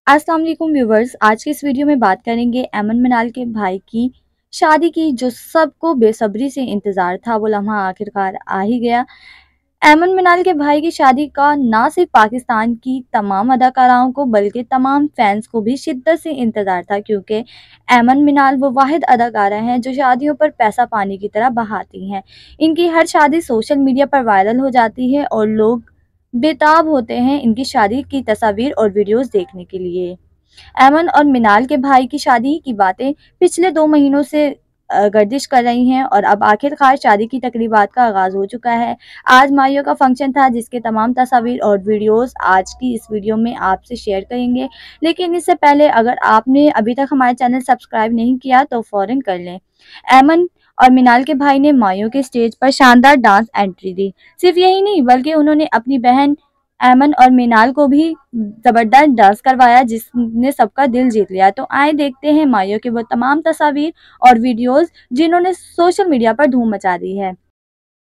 अस्सलाम वालेकुम व्यूवर्स। आज की इस वीडियो में बात करेंगे अमन मिनाल के भाई की शादी की, जो सबको बेसब्री से इंतज़ार था, वो लम्हा आखिरकार आ ही गया। अमन मिनाल के भाई की शादी का ना सिर्फ पाकिस्तान की तमाम अदाकाराओं को बल्कि तमाम फैंस को भी शिद्दत से इंतज़ार था, क्योंकि अमन मिनाल वो वाहिद अदाकारा हैं जो शादियों पर पैसा पानी की तरह बहाती हैं। इनकी हर शादी सोशल मीडिया पर वायरल हो जाती है और लोग बेताब होते हैं इनकी शादी की तस्वीर और वीडियोस देखने के लिए। अमन और मिनाल के भाई की शादी की बातें पिछले 2 महीनों से गर्दिश कर रही हैं और अब आखिरकार शादी की तकरीबात का आगाज़ हो चुका है। आज माहियों का फंक्शन था, जिसके तमाम तस्वीर और वीडियोस आज की इस वीडियो में आपसे शेयर करेंगे। लेकिन इससे पहले अगर आपने अभी तक हमारे चैनल सब्सक्राइब नहीं किया तो फ़ौरन कर लें। अमन और मिनाल के भाई ने माहियों के स्टेज पर शानदार डांस एंट्री दी। सिर्फ यही नहीं, बल्कि उन्होंने अपनी बहन अमन और मिनाल को भी ज़बरदस्त डांस करवाया, जिसने सबका दिल जीत लिया। तो आए देखते हैं माहियों की वो तमाम तस्वीर और वीडियोस जिन्होंने सोशल मीडिया पर धूम मचा दी है।